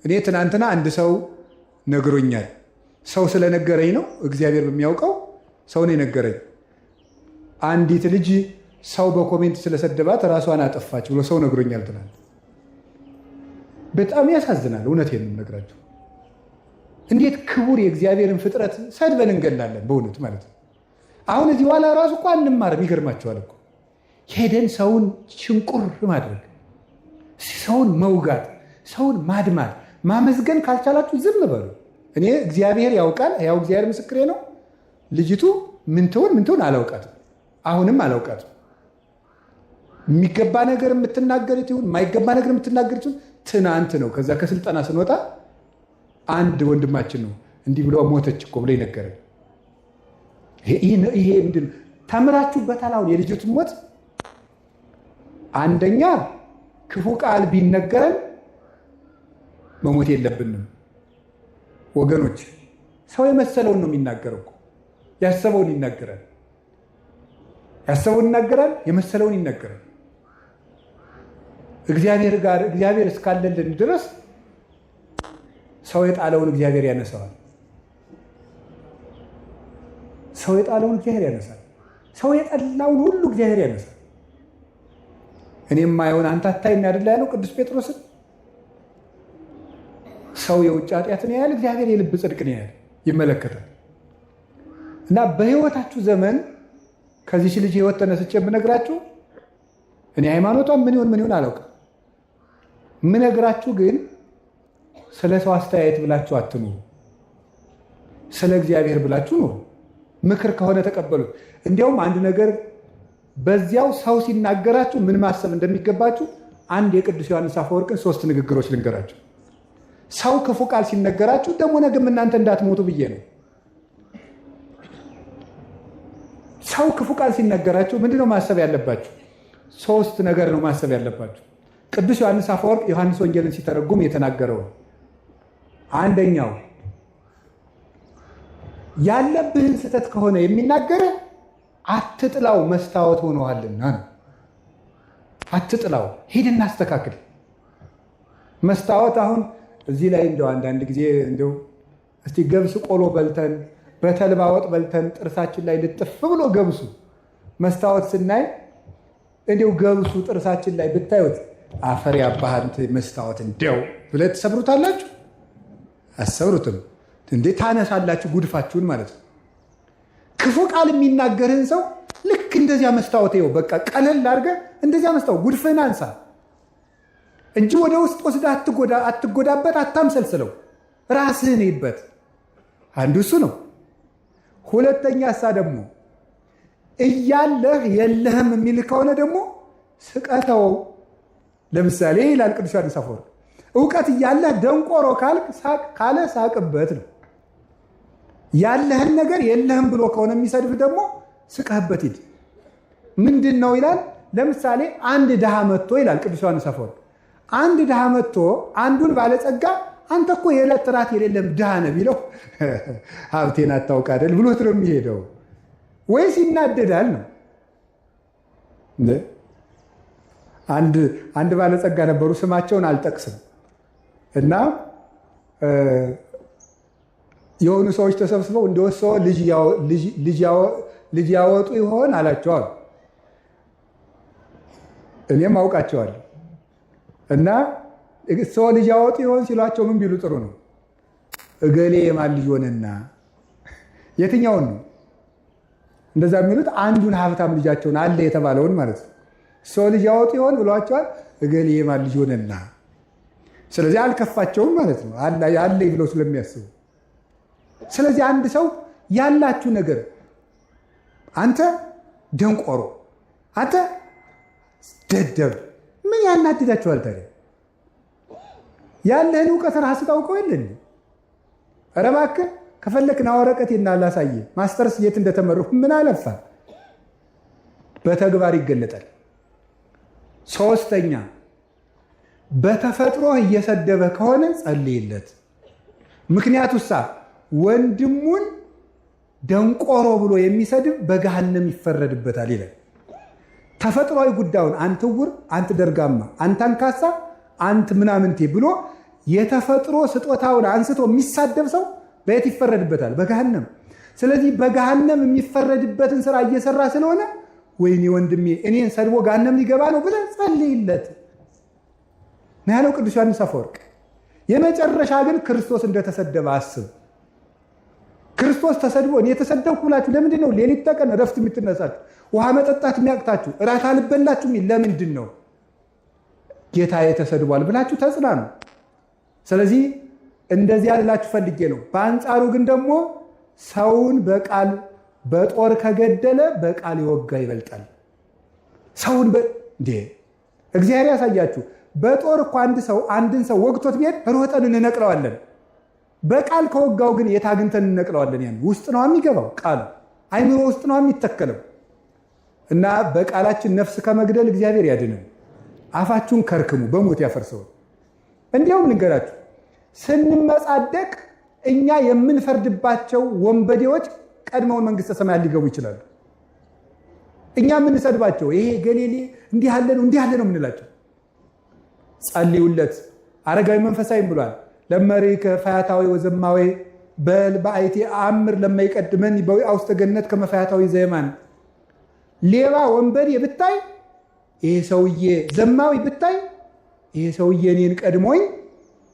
እኔ ትናንትና አንድ ሰው ነግሮኛል። ሰው ስለነገረኝ ነው፣ እግዚአብሔር በሚያውቀው ሰው ነው የነገረኝ። አንዲት ልጅ ሰው በኮሜንት ስለሰደባት ራሷን አጠፋች ብሎ ሰው ነግሮኛል ትናንት። በጣም ያሳዝናል። እውነቴን ነው የምነግራችሁ። እንዴት ክቡር የእግዚአብሔርን ፍጥረት ሰድበን እንገላለን በእውነት ማለት ነው። አሁን እዚህ በኋላ ራሱ እኮ አንማርም። ይገርማቸዋል እኮ ሄደን ሰውን ሽንቁር ማድረግ፣ ሰውን መውጋት፣ ሰውን ማድማት፣ ማመዝገን ካልቻላችሁ ዝም በሉ። እኔ እግዚአብሔር ያውቃል፣ ያው እግዚአብሔር ምስክሬ ነው። ልጅቱ ምን ትሆን አላውቃትም፣ አሁንም አላውቃትም። የሚገባ ነገር የምትናገሩት ይሁን የማይገባ ነገር የምትናገሩት ይሁን ትናንት ነው። ከዛ ከስልጠና ስንወጣ አንድ ወንድማችን ነው እንዲህ ብሎ ሞተች እኮ ብሎ ይነገረን። ይሄ ምንድን ነው? ተምራችሁበታል? አሁን የልጅቱን ሞት አንደኛ ክፉ ቃል ቢነገረን መሞት የለብንም ወገኖች። ሰው የመሰለውን ነው የሚናገረው እኮ። ያሰበውን ይናገራል፣ የመሰለውን ይናገራል። እግዚአብሔር እስካለልን ድረስ ሰው የጣለውን እግዚአብሔር ያነሳዋል። ሰው የጣለውን እግዚአብሔር ያነሳል። ሰው የጠላውን ሁሉ እግዚአብሔር ያነሳል። እኔም ማየውን አንተ አታይም አይደል ያለው ቅዱስ ጴጥሮስን። ሰው የውጭ ኃጢአትን ያያል፣ እግዚአብሔር የልብ ጽድቅን ያያል፣ ይመለከታል። እና በህይወታችሁ ዘመን ከዚች ልጅ ህይወት ተነስቼ የምነግራችሁ እኔ ሃይማኖቷን ምን ይሆን አላውቅም። የምነግራችሁ ግን ስለ ሰው አስተያየት ብላችሁ አትኑሩ፣ ስለ እግዚአብሔር ብላችሁ ኑሩ። ምክር ከሆነ ተቀበሉት። እንዲያውም አንድ ነገር በዚያው ሰው ሲናገራችሁ ምን ማሰብ እንደሚገባችሁ አንድ የቅዱስ ዮሐንስ አፈወርቅን 3 ንግግሮች ልንገራችሁ። ሰው ክፉ ቃል ሲነገራችሁ ደግሞ ነገም እናንተ እንዳትሞቱ ብዬ ነው። ሰው ክፉ ቃል ሲነገራችሁ ምንድነው ማሰብ ያለባችሁ? 3 ነገር ነው ማሰብ ያለባችሁ። ቅዱስ ዮሐንስ አፈወርቅ ዮሐንስ ወንጌልን ሲተረጉም የተናገረው አንደኛው ያለብህን ስህተት ከሆነ የሚናገር አትጥላው፣ መስታወት ሆነዋልና ነው። አትጥላው፣ ሂድና አስተካክል። መስታወት አሁን እዚህ ላይ እንደው አንዳንድ ጊዜ እንደው እስቲ ገብስ ቆሎ በልተን በተልባ ወጥ በልተን ጥርሳችን ላይ ልጥፍ ብሎ ገብሱ መስታወት ስናይ እንደው ገብሱ ጥርሳችን ላይ ብታዩት አፈር ያባህንት መስታወት እንደው ብለህ ትሰብሩታላችሁ? አሰብሩትም እንዴ? ታነሳላችሁ ጉድፋችሁን ማለት ነው። ክፉ ቃል የሚናገርህን ሰው ልክ እንደዚያ መስታወት ይኸው በቃ ቀለል አድርገህ እንደዚያ መስታወት ጉድፍህን አንሳ እንጂ ወደ ውስጥ ወስደህ አትጎዳበት፣ አታምሰልስለው፣ ራስህን ይበት። አንዱ እሱ ነው። ሁለተኛ እሳ ደግሞ እያለህ የለህም የሚል ከሆነ ደግሞ ስቀተው። ለምሳሌ ይላል ቅዱስ ዮሐንስ አፈወርቅ እውቀት እያለህ ደንቆሮ ካለ ሳቅበት ነው። ያለህን ነገር የለህም ብሎ ከሆነ የሚሰድብ ደግሞ ስቀህበት ሂድ። ምንድን ነው ይላል? ለምሳሌ አንድ ድሃ መጥቶ ይላል ቅዱስ ዮሐንስ አፈወርቅ አንድ ድሃ መጥቶ አንዱን ባለጸጋ አንተ እኮ የዕለት ራት የሌለም ድሃ ነህ ቢለው ሀብቴን አታውቅ አይደል ብሎት ነው የሚሄደው ወይስ ይናደዳል ነው? አንድ ባለጸጋ ነበሩ፣ ስማቸውን አልጠቅስም እና የሆኑ ሰዎች ተሰብስበው እንደወሰው ልጅ ያወጡ ይሆን አላቸዋል። እኔም አውቃቸዋለሁ። እና ሰው ልጅ ያወጡ ይሆን ሲሏቸው ምን ቢሉ ጥሩ ነው? እገሌ የማን ልጅ ሆነና? የትኛውን ነው እንደዛ የሚሉት? አንዱን ሀብታም ልጃቸውን አለ የተባለውን ማለት ነው። ሰው ልጅ ያወጡ ይሆን ብሏቸዋል። እገሌ የማን ልጅ ሆነና? ስለዚህ አልከፋቸውም ማለት ነው፣ አለ ብለው ስለሚያስቡ። ስለዚህ አንድ ሰው ያላችሁ ነገር አንተ ደንቆሮ፣ አንተ ደደብ ምን ያናድዳችኋል ታዲያ? ያለህን እውቀት ራስህ ታውቀው የለን? ኧረ እባክህ ከፈለክ ና ወረቀቴን ላሳየህ፣ ማስተርስ የት እንደተመረኩ ምን አለፋ። በተግባር ይገለጣል። 3ኛ በተፈጥሮ እየሰደበ ከሆነ ጸልይለት። ምክንያቱሳ ወንድሙን ደንቆሮ ብሎ የሚሰድብ በገሃነም ይፈረድበታል ይላል። ተፈጥሯዊ ጉዳዩን አንተ ዕውር፣ አንተ ደርጋማ፣ አንተ አንካሳ፣ አንተ ምናምንቴ ብሎ የተፈጥሮ ስጦታውን አንስቶ የሚሳደብ ሰው በየት ይፈረድበታል? በገሃነም። ስለዚህ በገሃነም የሚፈረድበትን ስራ እየሰራ ስለሆነ ወይኔ ወንድሜ እኔን ሰድቦ ገሃነም ሊገባ ነው ብለህ ጸልይለት ነው ያለው ቅዱስ ዮሐንስ አፈወርቅ። የመጨረሻ ግን ክርስቶስ እንደተሰደበ አስብ። ክርስቶስ ተሰድቦ እኔ የተሰደብኩ ብላችሁ ለምንድን ነው ሌሊት ተቀን እረፍት የምትነሳችሁ? ውሃ መጠጣት የሚያቅታችሁ? እራት አልበላችሁ? ለምንድን ነው? ጌታዬ ተሰድቧል ብላችሁ ተጽናኑ። ስለዚህ እንደዚህ ልላችሁ ፈልጌ ነው። በአንጻሩ ግን ደግሞ ሰውን በቃል በጦር ከገደለ በቃል የወጋ ይበልጣል። ሰውን እንዴ እግዚአብሔር ያሳያችሁ። በጦር እኮ አንድን ሰው ወግቶት ቢሄድ ሮጠን እንነቅለዋለን። በቃል ከወጋው ግን የት አግኝተን እንነቅለዋለን? ያን ውስጥ ነው የሚገባው ቃሉ፣ አይምሮ ውስጥ ነው የሚተከለው። እና በቃላችን ነፍስ ከመግደል እግዚአብሔር ያድነን። አፋችሁን ከርክሙ በሞት ያፈርሰው። እንዲያውም ልንገራችሁ፣ ስንመጻደቅ እኛ የምንፈርድባቸው ወንበዴዎች ቀድመውን መንግስተ ሰማያት ሊገቡ ይችላሉ። እኛ የምንሰድባቸው ይሄ ገሌሌ እንዲህ ያለ ነው የምንላቸው። ጸልዩለት። አረጋዊ መንፈሳዊ ብሏል። ለመሪከ ፈያታዊ ወዘማዊ በል በአይቲ አምር ለማይቀድመን በውስተ ገነት ከመፈያታዊ ዘየማን። ሌባ ወንበዴ ብታይ ይሄ ሰውዬ ዘማዊ ብታይ ይሄ ሰውዬ እኔን ቀድሞኝ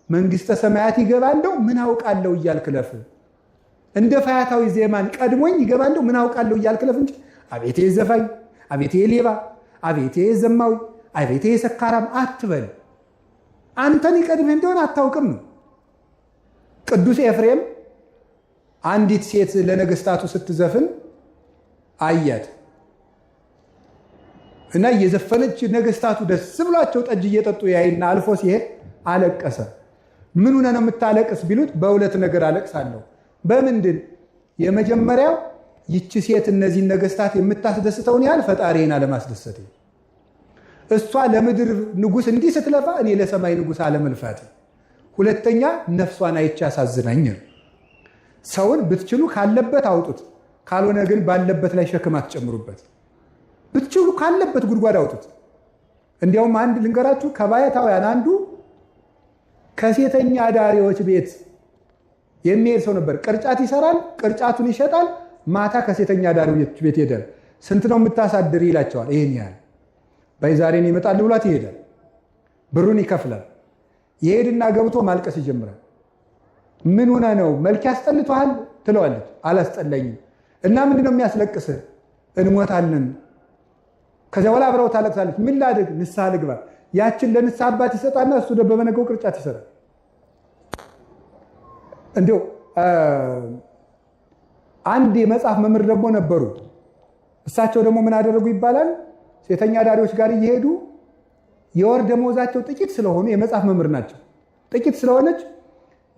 መንግስተ ሰማያት ይገባለሁ ምን አውቃለሁ እያልክ ለፍ። እንደ ፈያታዊ ዘየማን ቀድሞኝ ይገባለሁ ምን አውቃለሁ እያልክ ለፍ እንጂ አቤቴ ዘፋኝ፣ አቤቴ ሌባ፣ አቤቴ ዘማዊ፣ አቤቴ ሰካራም አትበል። አንተን ይቀድምህ እንደሆነ አታውቅም ነው። ቅዱስ ኤፍሬም አንዲት ሴት ለነገስታቱ ስትዘፍን አያት እና እየዘፈነች ነገስታቱ ደስ ብሏቸው ጠጅ እየጠጡ ያይና አልፎ ሲሄድ አለቀሰ። ምን ሆነ ነው የምታለቅስ ቢሉት በሁለት ነገር አለቅሳለሁ። በምንድን? የመጀመሪያው ይቺ ሴት እነዚህን ነገስታት የምታስደስተውን ያህል ፈጣሪን አለማስደሰት፣ እሷ ለምድር ንጉስ እንዲህ ስትለፋ እኔ ለሰማይ ንጉስ አለመልፋት። ሁለተኛ ነፍሷን አይቼ አሳዝናኝ። ሰውን ብትችሉ ካለበት አውጡት፣ ካልሆነ ግን ባለበት ላይ ሸክም አትጨምሩበት። ብትችሉ ካለበት ጉድጓድ አውጡት። እንዲያውም አንድ ልንገራችሁ፣ ከባሕታውያን አንዱ ከሴተኛ አዳሪዎች ቤት የሚሄድ ሰው ነበር። ቅርጫት ይሰራል፣ ቅርጫቱን ይሸጣል። ማታ ከሴተኛ አዳሪዎች ቤት ሄዳል። ስንት ነው የምታሳድር ይላቸዋል። ይህን ያህል በዛሬን ይመጣል ብሏት ይሄዳል። ብሩን ይከፍላል። ይሄድና ገብቶ ማልቀስ ይጀምራል። ምን ሆነ ነው? መልክ ያስጠልቷል ትለዋለች። አላስጠላኝም። እና ምንድነው የሚያስለቅስህ? እንሞታለን። ከዚያ በኋላ አብረው ታለቅሳለች። ምን ላድርግ? ንስሐ ልግባ። ያችን ለንስሐ አባት ይሰጣና እሱ በመነገው ቅርጫት ይሰራል። እንዲሁ አንድ የመጽሐፍ መምህር ደግሞ ነበሩ። እሳቸው ደግሞ ምን አደረጉ ይባላል? ሴተኛ አዳሪዎች ጋር እየሄዱ የወር ደመወዛቸው ጥቂት ስለሆኑ የመጽሐፍ መምህር ናቸው። ጥቂት ስለሆነች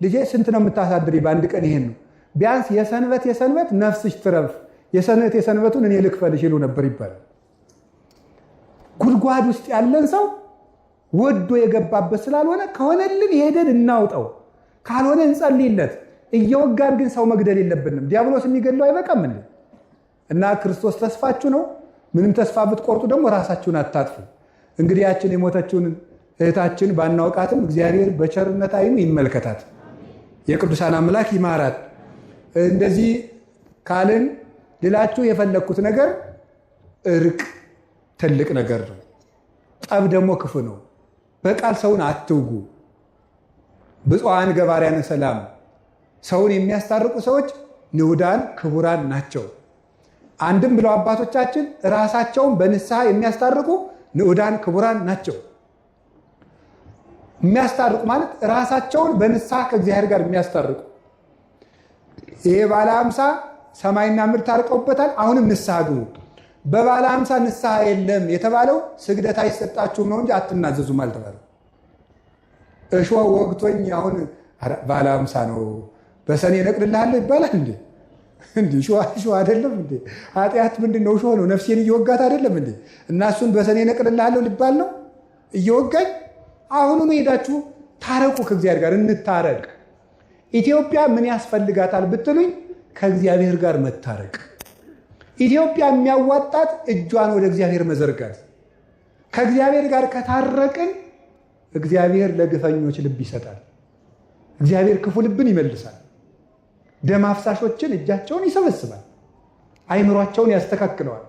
ልጄ ስንት ነው የምታሳድሪ? በአንድ ቀን ይሄን ነው። ቢያንስ የሰንበት ነፍስሽ ትረፍ፣ የሰንበቱን እኔ ልክፈልሽ ይሉ ነበር ይባላል። ጉድጓድ ውስጥ ያለን ሰው ወዶ የገባበት ስላልሆነ ከሆነልን ሄደን እናውጣው፣ ካልሆነ እንጸልይለት። እየወጋን ግን ሰው መግደል የለብንም። ዲያብሎስ የሚገድለው አይበቃም እንዴ? እና ክርስቶስ ተስፋችሁ ነው። ምንም ተስፋ ብትቆርጡ ደግሞ ራሳችሁን አታጥፉ። እንግዲህ ያችን የሞተችውን እህታችን ባናውቃትም እግዚአብሔር በቸርነት ዓይኑ ይመልከታት፣ የቅዱሳን አምላክ ይማራት። እንደዚህ ካልን ልላችሁ የፈለግኩት ነገር እርቅ ትልቅ ነገር ነው። ጠብ ደግሞ ክፉ ነው። በቃል ሰውን አትውጉ። ብፁዓን ገባርያነ ሰላም፣ ሰውን የሚያስታርቁ ሰዎች ንዑዳን ክቡራን ናቸው። አንድም ብለው አባቶቻችን ራሳቸውን በንስሐ የሚያስታርቁ ንዑዳን ክቡራን ናቸው። የሚያስታርቁ ማለት ራሳቸውን በንስሐ ከእግዚአብሔር ጋር የሚያስታርቁ። ይሄ ባለ 50 ሰማይና ምድር ታርቀውበታል። አሁንም ንስሐ ግቡ። በባለ 50 ንስሐ የለም የተባለው ስግደት አይሰጣችሁም ነው እንጂ አትናዘዙም አልተባለም። እሾህ ወግቶኝ አሁን ባለ 50 ነው በሰኔ እነቅልልሃለሁ ይባላል እንዴ? እሾህ አይደለም እንዴ? ኃጢአት ምንድን ነው? እሾህ ነው። ነፍሴን እየወጋት አይደለም እንዴ? እና እሱን በሰኔ እነቅልልሃለሁ ሊባል ነው እየወጋኝ? አሁኑኑ ሄዳችሁ ታረቁ፣ ከእግዚአብሔር ጋር እንታረቅ። ኢትዮጵያ ምን ያስፈልጋታል ብትሉኝ፣ ከእግዚአብሔር ጋር መታረቅ። ኢትዮጵያ የሚያዋጣት እጇን ወደ እግዚአብሔር መዘርጋት። ከእግዚአብሔር ጋር ከታረቅን እግዚአብሔር ለግፈኞች ልብ ይሰጣል። እግዚአብሔር ክፉ ልብን ይመልሳል። ደም አፍሳሾችን እጃቸውን ይሰበስባል። አይምሯቸውን ያስተካክለዋል።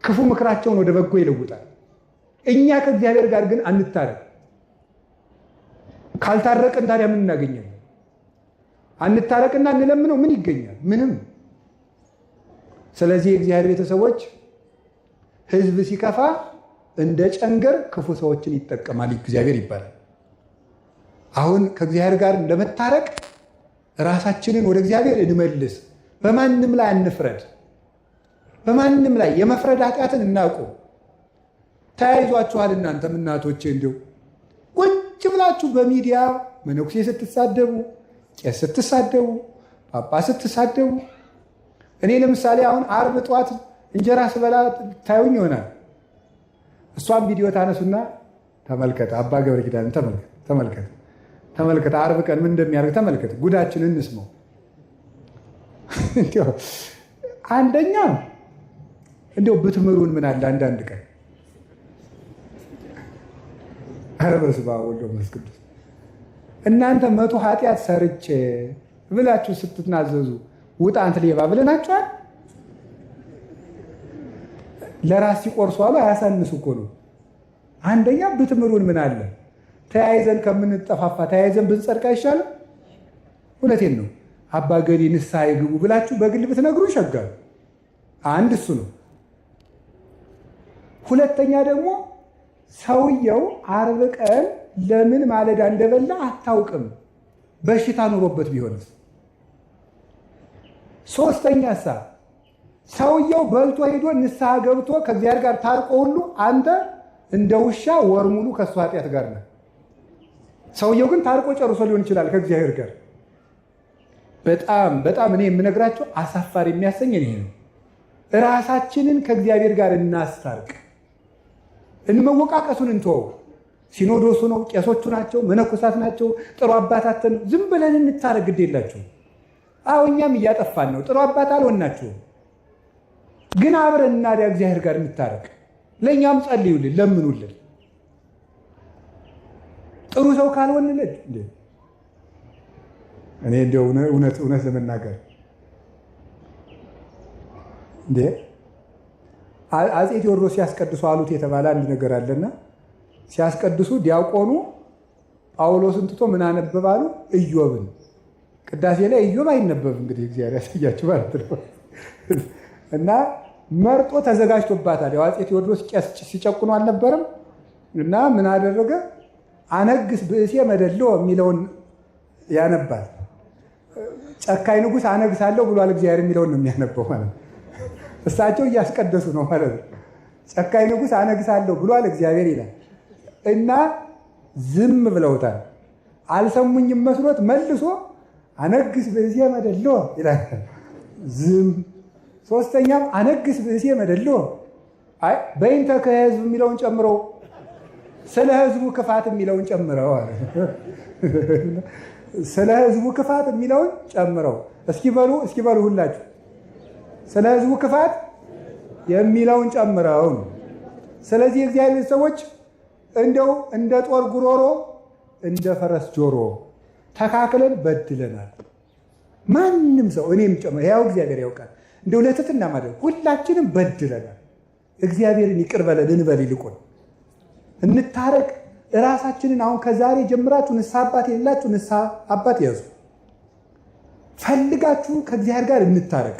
ክፉ ምክራቸውን ወደ በጎ ይለውጣል። እኛ ከእግዚአብሔር ጋር ግን አንታረቅ። ካልታረቅን ታዲያ ምን እናገኛለን? አንታረቅና እንለምነው ምን ይገኛል? ምንም። ስለዚህ የእግዚአብሔር ቤተሰቦች ሕዝብ ሲከፋ እንደ ጨንገር ክፉ ሰዎችን ይጠቀማል እግዚአብሔር ይባላል። አሁን ከእግዚአብሔር ጋር ለመታረቅ ራሳችንን ወደ እግዚአብሔር እንመልስ። በማንም ላይ አንፍረድ። በማንም ላይ የመፍረድ ኃጢአትን እናቁም። ተያይዟችኋል። እናንተም እናቶቼ እንዲሁ ቁጭ ብላችሁ በሚዲያ መነኩሴ ስትሳደቡ፣ ቄስ ስትሳደቡ፣ ጳጳስ ስትሳደቡ። እኔ ለምሳሌ አሁን ዓርብ ጠዋት እንጀራ ስበላ ታዩኝ ይሆናል። እሷም ቪዲዮ ታነሱና ተመልከት፣ አባ ገብረ ኪዳን ተመልከት፣ ዓርብ ቀን ምን እንደሚያደርግ ተመልከት፣ ጉዳችንን እንስማው። አንደኛ እንዲያው ብትምሩን ምን አለ አንዳንድ ቀን። ኧረ በስመ አብ ወወልድ ወመንፈስ ቅዱስ። እናንተ 100 ኃጢአት ሰርቼ ብላችሁ ስትናዘዙ ውጣ አንተ ሌባ ብለናችኋል? ለራስ ሲቆርሱ አሉ አያሳንሱ እኮ ነው። አንደኛ ብትምሩን ምን አለ። ተያይዘን ከምንጠፋፋ ተያይዘን ብንጸድቅ አይሻልም? እውነቴን ነው። አባ ገሌ ንስሐ ይግቡ ብላችሁ በግል ብትነግሩ ይሸጋል። አንድ እሱ ነው። ሁለተኛ ደግሞ ሰውየው ዓርብ ቀን ለምን ማለዳ እንደበላ አታውቅም። በሽታ ኑሮበት ቢሆንስ? ሶስተኛ ሰውየው በልቶ ሄዶ ንስሐ ገብቶ ከእግዚአብሔር ጋር ታርቆ ሁሉ አንተ እንደ ውሻ ወር ሙሉ ከእሱ ኃጢአት ጋር ነህ። ሰውየው ግን ታርቆ ጨርሶ ሊሆን ይችላል ከእግዚአብሔር ጋር። በጣም በጣም እኔ የምነግራቸው አሳፋሪ የሚያሰኝ ይሄ ነው። ራሳችንን ከእግዚአብሔር ጋር እናስታርቅ። እንመወቃቀሱን እንተወው። ሲኖዶሱ ነው፣ ቄሶቹ ናቸው፣ መነኮሳት ናቸው፣ ጥሩ አባታትን ዝም ብለን እንታረቅ። ግድ የላችሁ። አዎ እኛም እያጠፋን ነው። ጥሩ አባት አልሆናችሁም፣ ግን አብረን እናዲያ እግዚአብሔር ጋር እንታረቅ። ለእኛም ጸልዩልን፣ ለምኑልን። ጥሩ ሰው ካልሆንልን እኔ እንደው እውነት ለመናገር እንዴ አፄ ቴዎድሮስ ሲያስቀድሱ አሉት የተባለ አንድ ነገር አለና ሲያስቀድሱ ዲያቆኑ ጳውሎስን ትቶ ምን አነበባሉ? ኢዮብን። ቅዳሴ ላይ ኢዮብ አይነበብ እንግዲህ እግዚአብሔር ያሳያችሁ ማለት ነው። እና መርጦ ተዘጋጅቶባታል። ያው አፄ ቴዎድሮስ ቄስ ሲጨቁኑ አልነበረም? እና ምን አደረገ? አነግስ ብእሴ መደሎ የሚለውን ያነባል። ጨካኝ ንጉሥ አነግሳለሁ ብሏል እግዚአብሔር የሚለውን ነው የሚያነበው ማለት ነው። እሳቸው እያስቀደሱ ነው ማለት ነው። ጨካኝ ንጉሥ አነግሳለሁ ብሏል እግዚአብሔር ይላል። እና ዝም ብለውታል። አልሰሙኝም መስሎት መልሶ አነግስ ብእሴ መደሎ ይላል። ዝም። ሶስተኛም አነግስ ብእሴ መደሎ አይ በይንተ ከህዝብ የሚለውን ጨምረው ስለ ህዝቡ ክፋት የሚለውን ጨምረው አለ። ስለ ህዝቡ ክፋት የሚለውን ጨምረው እስኪ በሉ ሁላችሁ ስለ ህዝቡ ክፋት የሚለውን ጨምረው ነው። ስለዚህ የእግዚአብሔር ሰዎች እንደው እንደ ጦር ጉሮሮ እንደ ፈረስ ጆሮ ተካክለን በድለናል። ማንም ሰው እኔም ጨምሮ ያው እግዚአብሔር ያውቃል። እንደው ለትትና ማለት ሁላችንም በድለናል። እግዚአብሔርን ይቅር በለን እንበል። ይልቁን እንታረቅ። ራሳችንን አሁን ከዛሬ ጀምራችሁ ንስሐ አባት የሌላችሁ ንስሐ አባት ያዙ። ፈልጋችሁ ከእግዚአብሔር ጋር እንታረቅ።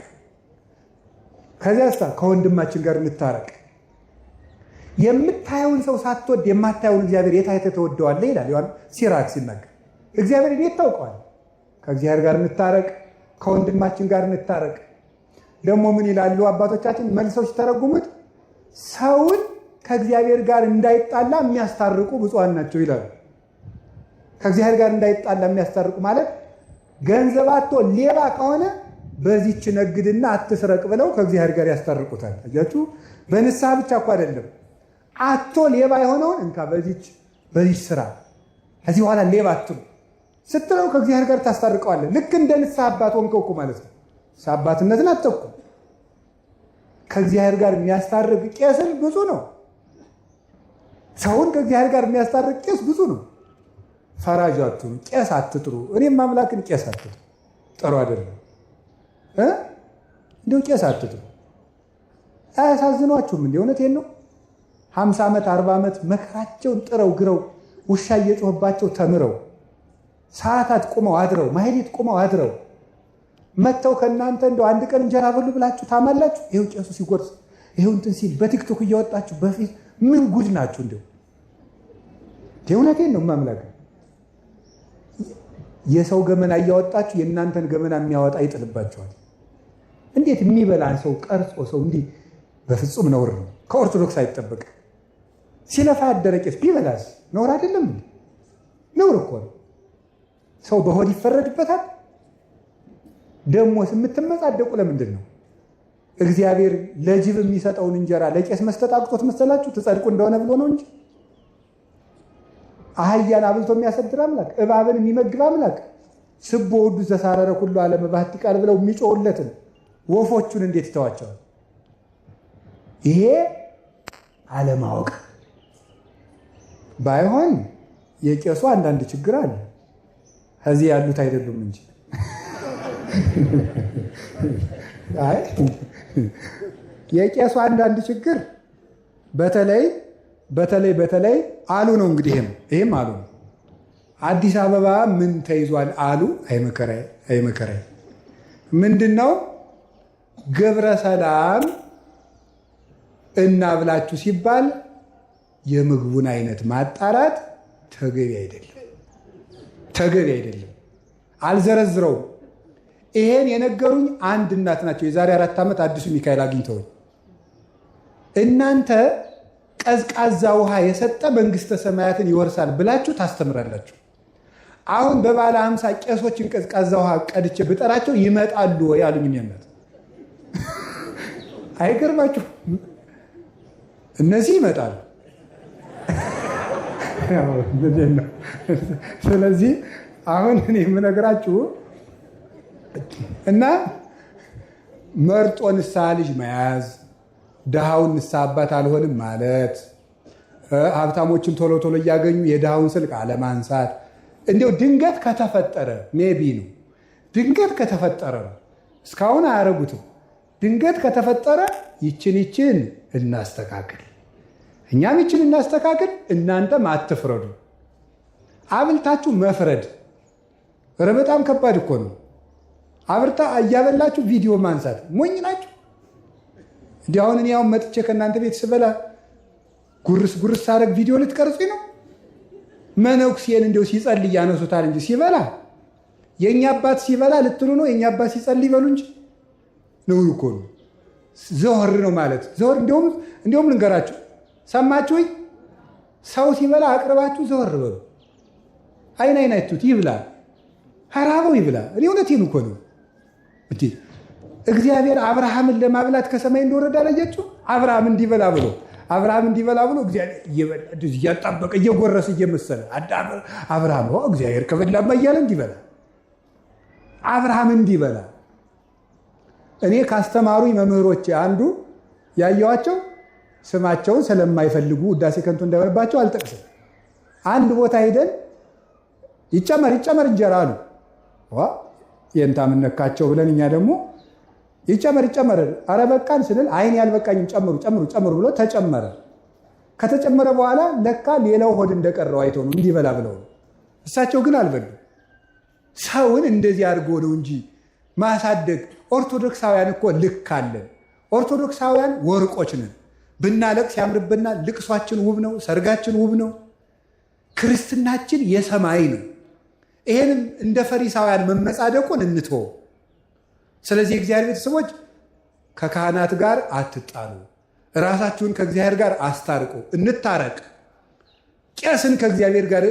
ከዚያስ ከወንድማችን ጋር እንታረቅ። የምታየውን ሰው ሳትወድ የማታየውን እግዚአብሔር የት አይተህ ተወደዋለህ ይላል ዮሐንስ ሲራክ ሲናገር። እግዚአብሔርን የት ታውቀዋለህ? ከእግዚአብሔር ጋር እንታረቅ፣ ከወንድማችን ጋር እንታረቅ። ደግሞ ምን ይላሉ አባቶቻችን መልሰው ሲተረጉሙት? ሰውን ከእግዚአብሔር ጋር እንዳይጣላ የሚያስታርቁ ብፁዓን ናቸው ይላሉ። ከእግዚአብሔር ጋር እንዳይጣላ የሚያስታርቁ ማለት ገንዘብ አጥቶ ሌባ ከሆነ በዚች ነግድና አትስረቅ ብለው ከእግዚአብሔር ጋር ያስታርቁታል። አያችሁ፣ በንስሐ ብቻ እኮ አይደለም። አጥቶ ሌባ የሆነውን እንካ በዚች ስራ ከዚህ በኋላ ሌባ አትሉ ስትለው ከእግዚአብሔር ጋር ታስታርቀዋለህ። ልክ እንደ ንስሐ አባት ሆንከው እኮ ማለት ነው። ንስሐ አባትነትን አትተኩ። ከእግዚአብሔር ጋር የሚያስታርቅ ቄስን ብዙ ነው። ሰውን ከእግዚአብሔር ጋር የሚያስታርቅ ቄስ ብዙ ነው። ፈራጅ አትሁኑ፣ ቄስ አትጥሩ። እኔም አምላክን ቄስ አትጥሩ፣ ጥሩ አይደለም። እንዲሁ ቄስ አትጥሩ። አያሳዝኗችሁም? እንዲ እውነቴን ነው። 50 ዓመት 40 ዓመት መከራቸውን ጥረው ግረው ውሻ እየጮህባቸው ተምረው ሰዓታት ቁመው አድረው ማህሌት ቁመው አድረው መጥተው ከእናንተ እንደው አንድ ቀን እንጀራ በሉ ብላችሁ ታማላችሁ? ይኸው ቄሱ ሲጎርስ ይኸው እንትን ሲል በቲክቶክ እያወጣችሁ በፊት ምን ጉድ ናችሁ? እንደው እውነቴን ነው ማምላክ። የሰው ገመና እያወጣችሁ የእናንተን ገመና የሚያወጣ ይጥልባችኋል። እንዴት የሚበላን ሰው ቀርጾ ሰው እንዲህ በፍጹም ነውር ነው። ከኦርቶዶክስ አይጠበቅ። ሲለፋ ያደረ ቄስ ቢበላስ ነውር አይደለም? ነውር እኮ ነው። ሰው በሆድ ይፈረድበታል። ደግሞ የምትመጻደቁ ለምንድን ነው? እግዚአብሔር ለጅብ የሚሰጠውን እንጀራ ለቄስ መስጠት አቅቶት መሰላችሁ? ትጸድቁ እንደሆነ ብሎ ነው እንጂ አህያን አብልቶ የሚያሰድር አምላክ፣ እባብን የሚመግብ አምላክ፣ ስቦ ወዱ ዘሳረረ ሁሉ ዓለም ባህቲ ቃል ብለው የሚጮውለትን ወፎቹን እንዴት ይተዋቸዋል? ይሄ አለማወቅ ባይሆን የቄሱ አንዳንድ ችግር አለ፣ ከዚህ ያሉት አይደሉም እንጂ የቄሱ አንዳንድ ችግር በተለይ አሉ ነው። እንግዲህ ይሄም አሉ ነው። አዲስ አበባ ምን ተይዟል አሉ። አይመከራይ ምንድን ነው? ግብረ ሰላም እናብላችሁ ሲባል የምግቡን አይነት ማጣራት ተገቢ አይደለም። አልዘረዝረውም። ይሄን የነገሩኝ አንድ እናት ናቸው። የዛሬ 4 ዓመት አዲሱ ሚካኤል አግኝተውኝ እናንተ ቀዝቃዛ ውሃ የሰጠ መንግስተ ሰማያትን ይወርሳል ብላችሁ ታስተምራላችሁ። አሁን በባለ 50 ቄሶችን ቀዝቃዛ ውሃ ቀድቼ ብጠራቸው ይመጣሉ ወይ አሉኝ። እናት አይገርማችሁ? እነዚህ ይመጣሉ። ስለዚህ አሁን እኔ የምነግራችሁ እና መርጦ ንስሐ ልጅ መያዝ፣ ድሃውን ንስሐ አባት አልሆንም ማለት፣ ሀብታሞችን ቶሎ ቶሎ እያገኙ የድሃውን ስልክ አለማንሳት። እንዲያው ድንገት ከተፈጠረ ሜቢ ነው። ድንገት ከተፈጠረ ነው። እስካሁን አያረጉትም። ድንገት ከተፈጠረ ይችን እናስተካክል፣ እኛም ይችን እናስተካክል፣ እናንተም አትፍረዱ። አብልታችሁ መፍረድ ኧረ በጣም ከባድ እኮ ነው። አብርታ እያበላችሁ ቪዲዮ ማንሳት ሞኝ ናችሁ። እንዲህ አሁን እኔ ያው መጥቼ ከእናንተ ቤት ስበላ ጉርስ ሳደርግ ቪዲዮ ልትቀርጹኝ ነው? መነኩሴን እንዲያው ሲጸልይ ያነሱታል እንጂ ሲበላ የእኛ አባት ሲበላ ልትሉ ነው? የእኛ አባት ሲጸልይ ይበሉ እንጂ ነው እኮ ነው። ዘወር ነው ማለት ዘወር። እንዲሁም ልንገራችሁ፣ ሰማችሁኝ? ሰው ሲበላ አቅርባችሁ ዘወር በሉ። አይን አይቱት ይብላ፣ ሀራበው ይብላ። እኔ እውነቴን እኮ ነው። እግዚአብሔር አብርሃምን ለማብላት ከሰማይ እንደወረደ አላያችሁ? አብርሃም እንዲበላ ብሎ እግዚአብሔር እያጣበቀ እየጎረሰ እየመሰለ አብርሃም እግዚአብሔር ከበላማ እያለ እንዲበላ አብርሃም እንዲበላ። እኔ ካስተማሩኝ መምህሮች አንዱ ያየዋቸው ስማቸውን ስለማይፈልጉ ውዳሴ ከንቱ እንዳይሆንባቸው አልጠቅስም። አንድ ቦታ ሄደን ይጨመር እንጀራ አሉ። የእንታ ምነካቸው ብለን እኛ ደግሞ ይጨመር አረ በቃን ስንል አይን ያልበቃኝም ጨምሩ ብሎ ተጨመረ። ከተጨመረ በኋላ ለካ ሌላው ሆድ እንደቀረው አይተው ነው እንዲበላ ብለው ነው። እሳቸው ግን አልበሉ። ሰውን እንደዚህ አድርጎ ነው እንጂ ማሳደግ። ኦርቶዶክሳውያን እኮ ልክ አለን። ኦርቶዶክሳውያን ወርቆች ነን። ብናለቅስ ያምርብናል። ልቅሷችን ውብ ነው። ሰርጋችን ውብ ነው። ክርስትናችን የሰማይ ነው። ይሄንም እንደ ፈሪሳውያን መመጻደቁን እንትወው። ስለዚህ የእግዚአብሔር ቤተሰቦች ከካህናት ጋር አትጣሉ፣ ራሳችሁን ከእግዚአብሔር ጋር አስታርቁ። እንታረቅ። ቄስን ከእግዚአብሔር ጋር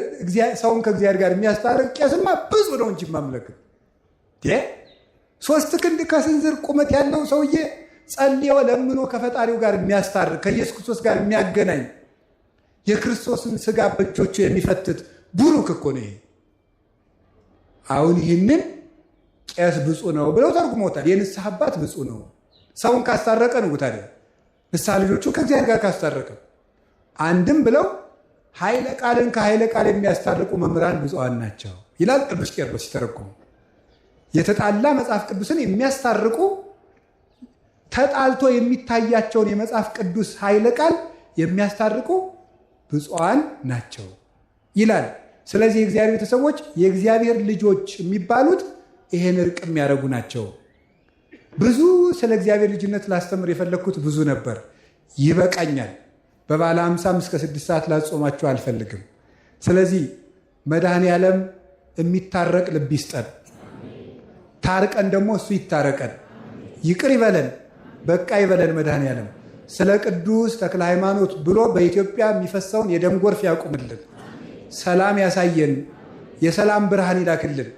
ሰውን ከእግዚአብሔር ጋር የሚያስታርቅ ቄስማ ብዙ ነው እንጂ ማምለክ 3 ክንድ ከስንዝር ቁመት ያለው ሰውዬ ጸልዮ ለምኖ ከፈጣሪው ጋር የሚያስታርቅ ከኢየሱስ ክርስቶስ ጋር የሚያገናኝ የክርስቶስን ስጋ በእጆቹ የሚፈትት ቡሩክ እኮ ነው ይሄ። አሁን ይህንን ቄስ ብፁዕ ነው ብለው ተርጉሞታል። የንስሐ አባት ብፁዕ ነው። ሰውን ካስታረቀ ነው። ታዲያ ንስሐ ልጆቹ ከእግዚአብሔር ጋር ካስታረቀ አንድም ብለው ኃይለ ቃልን ከኃይለ ቃል የሚያስታርቁ መምህራን ብፁዓን ናቸው ይላል ቅዱስ ቄርሎስ ሲተረጉሙ። የተጣላ መጽሐፍ ቅዱስን የሚያስታርቁ ተጣልቶ የሚታያቸውን የመጽሐፍ ቅዱስ ኃይለ ቃል የሚያስታርቁ ብፁዓን ናቸው ይላል። ስለዚህ የእግዚአብሔር ቤተሰቦች የእግዚአብሔር ልጆች የሚባሉት ይሄን እርቅ የሚያደርጉ ናቸው። ብዙ ስለ እግዚአብሔር ልጅነት ላስተምር የፈለግኩት ብዙ ነበር፣ ይበቃኛል። በባለ 50 እስከ 6 ሰዓት ላጾማችሁ አልፈልግም። ስለዚህ መድኃኔ ዓለም የሚታረቅ ልብ ይስጠን፣ ታርቀን ደግሞ እሱ ይታረቀን፣ ይቅር ይበለን፣ በቃ ይበለን። መድኃኔ ዓለም ስለ ቅዱስ ተክለ ሃይማኖት ብሎ በኢትዮጵያ የሚፈሰውን የደም ጎርፍ ያቁምልን፣ ሰላም ያሳየን፣ የሰላም ብርሃን ይላክልን።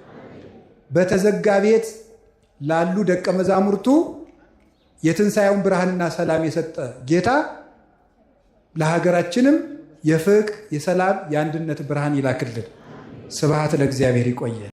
በተዘጋ ቤት ላሉ ደቀ መዛሙርቱ የትንሣኤውን ብርሃንና ሰላም የሰጠ ጌታ ለሀገራችንም የፍቅር፣ የሰላም፣ የአንድነት ብርሃን ይላክልን። ስብሐት ለእግዚአብሔር። ይቆየን።